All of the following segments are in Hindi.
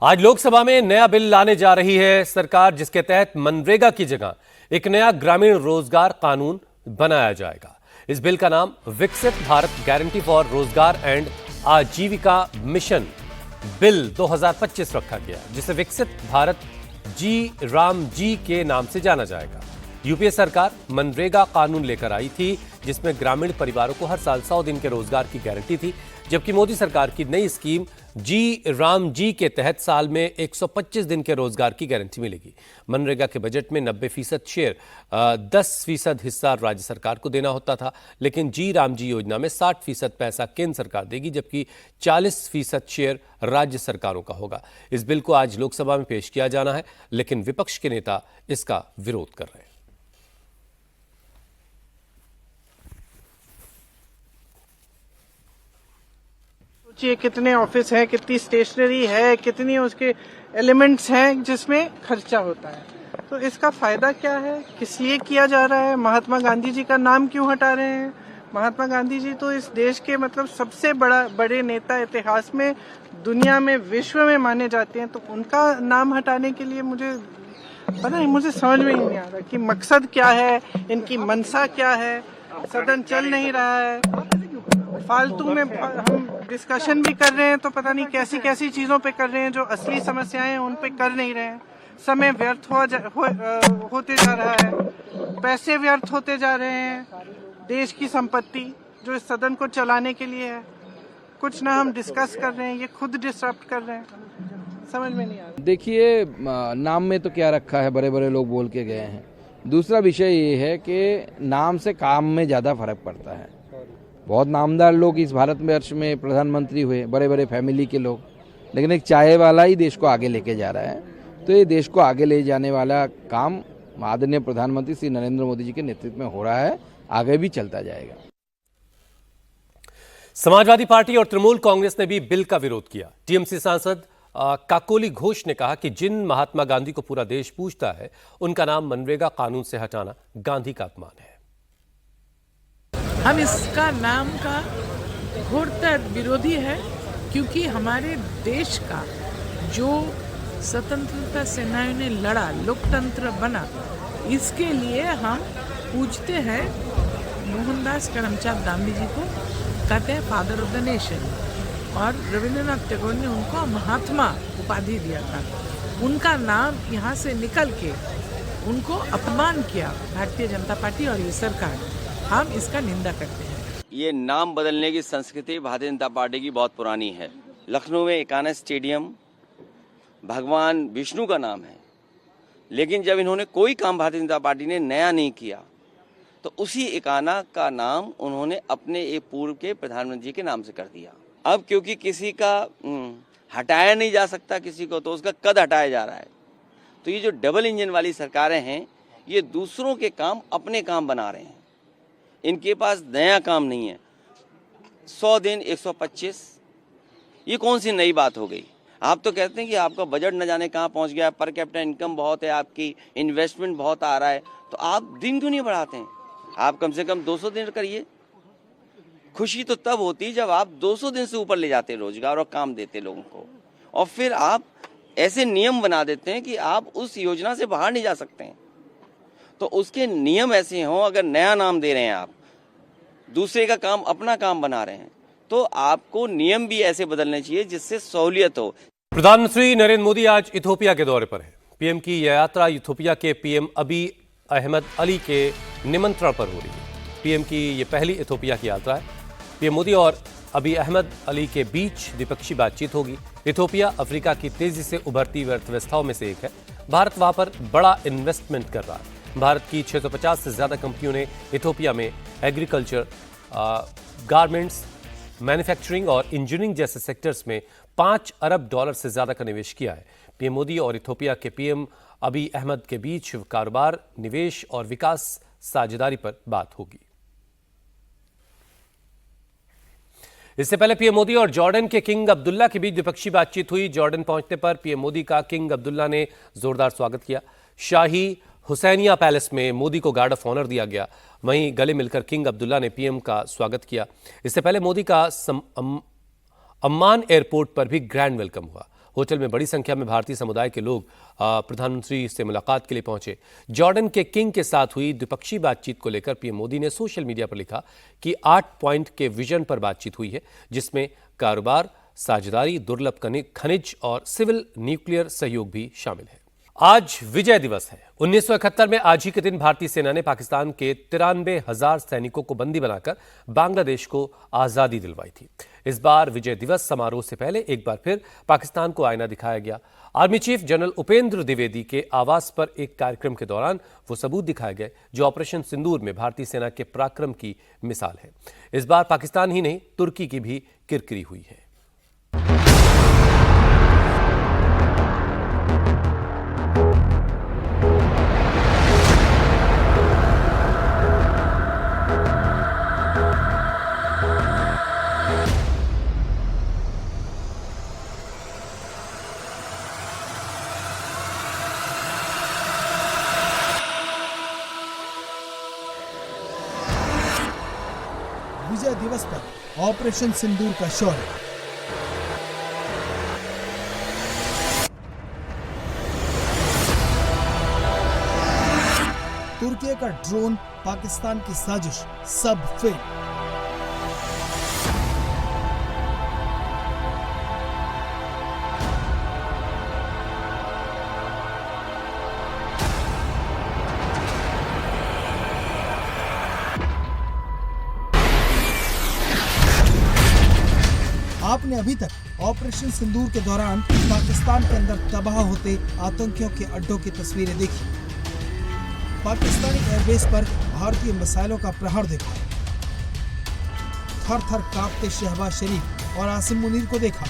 आज लोकसभा में नया बिल लाने जा रही है सरकार, जिसके तहत मनरेगा की जगह एक नया ग्रामीण रोजगार कानून बनाया जाएगा। इस बिल का नाम विकसित भारत गारंटी फॉर रोजगार एंड आजीविका मिशन बिल 2025 रखा गया, जिसे विकसित भारत जी राम जी के नाम से जाना जाएगा। यूपीए सरकार मनरेगा कानून लेकर आई थी, जिसमें ग्रामीण परिवारों को हर साल 100 दिन के रोजगार की गारंटी थी, जबकि मोदी सरकार की नई स्कीम जी राम जी के तहत साल में 125 दिन के रोजगार की गारंटी मिलेगी। मनरेगा के बजट में 90% शेयर 10% हिस्सा राज्य सरकार को देना होता था, लेकिन जी राम जी योजना में 60% पैसा केंद्र सरकार देगी, जबकि 40% शेयर राज्य सरकारों का होगा। इस बिल को आज लोकसभा में पेश किया जाना है, लेकिन विपक्ष के नेता इसका विरोध कर रहे हैं। कितने ऑफिस हैं, कितनी स्टेशनरी है, कितनी उसके एलिमेंट्स हैं जिसमें खर्चा होता है। तो इसका फायदा क्या है, किस लिए किया जा रहा है, महात्मा गांधी जी का नाम क्यों हटा रहे हैं। महात्मा गांधी जी तो इस देश के सबसे बड़े नेता इतिहास में, दुनिया में, विश्व में माने जाते हैं। तो उनका नाम हटाने के लिए मुझे समझ में ही नहीं आ रहा कि मकसद क्या है, इनकी मंशा क्या है। सदन चल नहीं रहा है, फालतू में हम डिस्कशन भी कर रहे हैं तो पता नहीं कैसी कैसी चीजों पे कर रहे हैं, जो असली समस्याएं हैं उन पे कर नहीं रहे हैं। समय व्यर्थ होते जा रहा है, पैसे व्यर्थ होते जा रहे हैं, देश की संपत्ति जो इस सदन को चलाने के लिए है, कुछ ना हम डिस्कस कर रहे हैं, ये खुद डिस्टर्ब कर रहे हैं। समझ में नहीं आ रहा। देखिए, नाम में तो क्या रखा है, बड़े बड़े लोग बोल के गए हैं। दूसरा विषय ये है कि नाम से काम में ज्यादा फर्क पड़ता है। बहुत नामदार लोग इस भारतवर्ष में प्रधानमंत्री हुए, बड़े बड़े फैमिली के लोग, लेकिन एक चाय वाला ही देश को आगे लेके जा रहा है। तो ये देश को आगे ले जाने वाला काम आदरणीय प्रधानमंत्री श्री नरेंद्र मोदी जी के नेतृत्व में हो रहा है, आगे भी चलता जाएगा। समाजवादी पार्टी और तृणमूल कांग्रेस ने भी बिल का विरोध किया। टीएमसी सांसद काकोली घोष ने कहा कि जिन महात्मा गांधी को पूरा देश पूजता है, उनका नाम मनरेगा कानून से हटाना गांधी का अपमान है। हम इसका नाम का घोरतर विरोधी है, क्योंकि हमारे देश का जो स्वतंत्रता सेनानियों ने लड़ा, लोकतंत्र बना, इसके लिए हम पूजते हैं मोहनदास करमचंद गांधी जी को, कहते हैं फादर ऑफ द नेशन। और रविंद्रनाथ टैगोर ने उनको महात्मा उपाधि दिया था। उनका नाम यहाँ से निकल के उनको अपमान किया भारतीय जनता पार्टी और ये सरकार। हम इसका निंदा करते हैं। ये नाम बदलने की संस्कृति भारतीय जनता पार्टी की बहुत पुरानी है। लखनऊ में एकाना स्टेडियम भगवान विष्णु का नाम है, लेकिन जब इन्होंने कोई काम भारतीय जनता पार्टी ने नया नहीं किया, तो उसी एकाना का नाम उन्होंने अपने एक पूर्व के प्रधानमंत्री जी के नाम से कर दिया। अब क्योंकि किसी का हटाया नहीं जा सकता किसी को, तो उसका कद हटाया जा रहा है। तो ये जो डबल इंजन वाली सरकारें हैं, ये दूसरों के काम अपने काम बना रहे हैं। इनके पास नया काम नहीं है। 100 दिन 125, ये कौन सी नई बात हो गई। आप तो कहते हैं कि आपका बजट न जाने कहाँ पहुंच गया, पर कैपिटा इनकम बहुत है, आपकी इन्वेस्टमेंट बहुत आ रहा है, तो आप दिन क्यों नहीं बढ़ाते हैं। आप कम से कम 200 दिन करिए। खुशी तो तब होती जब आप 200 दिन से ऊपर ले जाते रोजगार और काम देते लोगों को, और फिर आप ऐसे नियम बना देते हैं कि आप उस योजना से बाहर नहीं जा सकते हैं। तो उसके नियम ऐसे हों, अगर नया नाम दे रहे हैं आप, दूसरे का काम अपना काम बना रहे हैं, तो आपको नियम भी ऐसे बदलने चाहिए जिससे सहूलियत हो। प्रधानमंत्री नरेंद्र मोदी आज इथोपिया के दौरे पर है। पीएम की यह यात्रा इथोपिया के पीएम अबी अहमद अली के निमंत्रण पर हो रही है। पीएम की यह पहली इथोपिया की यात्रा है। पीएम मोदी और अबी अहमद अली के बीच द्विपक्षीय बातचीत होगी। इथोपिया अफ्रीका की तेजी से उभरती अर्थव्यवस्थाओं में से एक है। भारत वहां पर बड़ा इन्वेस्टमेंट कर रहा है। भारत की 650 से ज्यादा कंपनियों ने इथोपिया में एग्रीकल्चर, गारमेंट्स, मैन्युफैक्चरिंग और इंजीनियरिंग जैसे सेक्टर्स में $5 अरब से ज्यादा का निवेश किया है। पीएम मोदी और इथोपिया के पीएम अबी अहमद के बीच कारोबार, निवेश और विकास साझेदारी पर बात होगी। इससे पहले पीएम मोदी और जॉर्डन के किंग अब्दुल्ला के बीच द्विपक्षीय बातचीत हुई। जॉर्डन पहुंचने पर पीएम मोदी का किंग अब्दुल्ला ने जोरदार स्वागत किया। शाही हुसैनिया पैलेस में मोदी को गार्ड ऑफ ऑनर दिया गया। वहीं गले मिलकर किंग अब्दुल्ला ने पीएम का स्वागत किया। इससे पहले मोदी का अम्मान एयरपोर्ट पर भी ग्रैंड वेलकम हुआ। होटल में बड़ी संख्या में भारतीय समुदाय के लोग प्रधानमंत्री से मुलाकात के लिए पहुंचे। जॉर्डन के किंग के साथ हुई द्विपक्षीय बातचीत को लेकर पीएम मोदी ने सोशल मीडिया पर लिखा कि 8 पॉइंट के विजन पर बातचीत हुई है, जिसमें कारोबार, साझेदारी, दुर्लभ खनिज और सिविल न्यूक्लियर सहयोग भी शामिल है। आज विजय दिवस है। 1971 में आज ही के दिन भारतीय सेना ने पाकिस्तान के 93,000 सैनिकों को बंदी बनाकर बांग्लादेश को आजादी दिलवाई थी। इस बार विजय दिवस समारोह से पहले एक बार फिर पाकिस्तान को आईना दिखाया गया। Army chief general Upendra Dwivedi के आवास पर एक कार्यक्रम के दौरान वो सबूत दिखाए गए जो ऑपरेशन सिंदूर में भारतीय सेना के पराक्रम की मिसाल है। इस बार पाकिस्तान ही नहीं, तुर्की की भी किरकिरी हुई है। विजय दिवस पर ऑपरेशन सिंदूर का शौर्य। तुर्की का ड्रोन, पाकिस्तान की साजिश, सब फेल। आपने अभी तक ऑपरेशन सिंदूर के दौरान पाकिस्तान के अंदर तबाह होते आतंकियों के अड्डों की तस्वीरें देखी, पाकिस्तानी एयरबेस पर भारतीय मिसाइलों का प्रहार देखा, थर थर कांपते शहबाज शरीफ और आसिम मुनीर को देखा।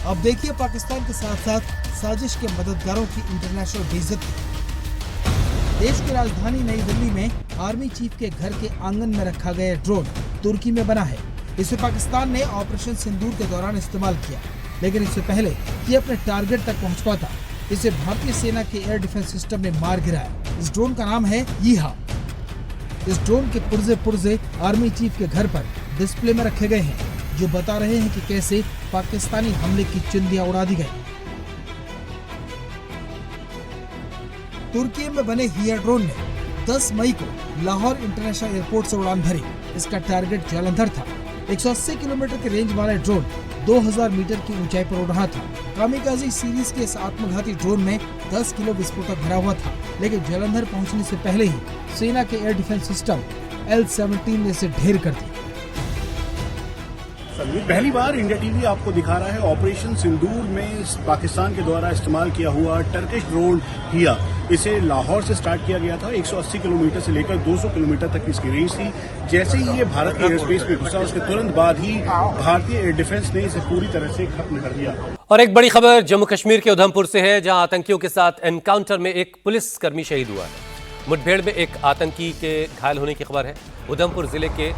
अब देखिए पाकिस्तान के साथ साथ साजिश के मददगारों की इंटरनेशनल बेइज्जती। देश की राजधानी नई दिल्ली में आर्मी चीफ के घर के आंगन में रखा गया ड्रोन तुर्की में बना है। इसे पाकिस्तान ने ऑपरेशन सिंदूर के दौरान इस्तेमाल किया, लेकिन इससे पहले कि अपने टारगेट तक पहुंच पाता, इसे भारतीय सेना के एयर डिफेंस सिस्टम ने मार गिराया। इस ड्रोन का नाम है यीहा। इस ड्रोन के पुर्जे आर्मी चीफ के घर पर डिस्प्ले में रखे गए हैं, जो बता रहे हैं कि कैसे पाकिस्तानी हमले की चिंधियां उड़ा दी गई। तुर्की में बने यीहा ड्रोन ने 10 मई को लाहौर इंटरनेशनल एयरपोर्ट से उड़ान भरी। इसका टारगेट जालंधर था। 180 किलोमीटर के रेंज वाला ड्रोन 2000 मीटर की ऊंचाई पर उड़ रहा था। कामिकाज़ी सीरीज के इस आत्मघाती ड्रोन में 10 किलो विस्फोटक भरा हुआ था, लेकिन जालंधर पहुंचने से पहले ही सेना के एयर डिफेंस सिस्टम L-17 ने इसे ढेर कर दिया। पहली बार इंडिया टीवी आपको दिखा रहा है ऑपरेशन सिंदूर में पाकिस्तान के द्वारा इस्तेमाल किया हुआ टर्किश ड्रोन हिया। इसे लाहौर से स्टार्ट किया गया था। 180 किलोमीटर से लेकर 200 किलोमीटर तक इसकी रेंज थी। जैसे ही ये भारत के एयर स्पेस में घुसा, उसके तुरंत बाद ही भारतीय एयर डिफेंस ने इसे पूरी तरह से खत्म कर दिया। और एक बड़ी खबर जम्मू कश्मीर के उधमपुर से है, जहां आतंकियों के साथ एनकाउंटर में एक पुलिसकर्मी शहीद हुआ है। मुठभेड़ में एक आतंकी के घायल होने की खबर है। उधमपुर जिले के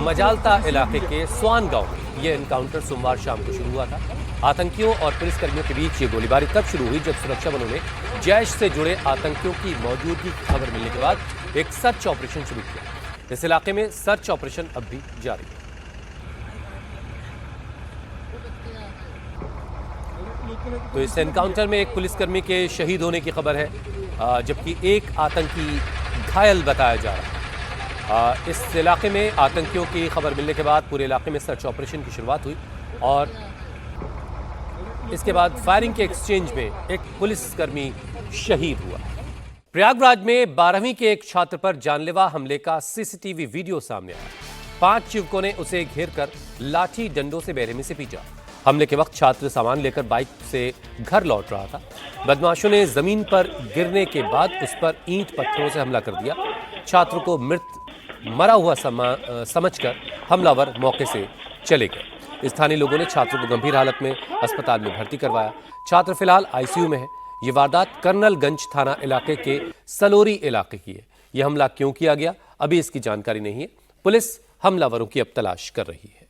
मजालता इलाके के स्वान गांव में यह एनकाउंटर सोमवार शाम को शुरू हुआ था। आतंकियों और पुलिसकर्मियों के बीच ये गोलीबारी तब शुरू हुई जब सुरक्षा बलों ने जैश से जुड़े आतंकियों की मौजूदगी की खबर मिलने के बाद एक सर्च ऑपरेशन शुरू किया। इस इलाके में सर्च ऑपरेशन अब भी जारी है। तो इस एनकाउंटर में एक पुलिसकर्मी के शहीद होने की खबर है, जबकि एक आतंकी घायल बताया जा रहा है। इस इलाके में आतंकियों की खबर मिलने के बाद पूरे इलाके में सर्च ऑपरेशन की शुरुआत हुई और इसके बाद फायरिंग के एक्सचेंज में एक पुलिसकर्मी शहीद हुआ। प्रयागराज में 12वीं के एक छात्र पर जानलेवा हमले का सीसीटीवी वीडियो सामने आया। 5 युवकों ने उसे घेरकर लाठी डंडों से बेरहमी से पीटा। हमले के वक्त छात्र सामान लेकर बाइक से घर लौट रहा था। बदमाशों ने जमीन पर गिरने के बाद उस पर ईंट पत्थरों से हमला कर दिया। छात्र को मरा हुआ समझकर हमलावर मौके से चले गए। स्थानीय लोगों ने छात्र को गंभीर हालत में अस्पताल में भर्ती करवाया। छात्र फिलहाल आईसीयू में है। ये वारदात कर्नलगंज थाना इलाके के सलोरी इलाके की है। यह हमला क्यों किया गया, अभी इसकी जानकारी नहीं है। पुलिस हमलावरों की अब तलाश कर रही है।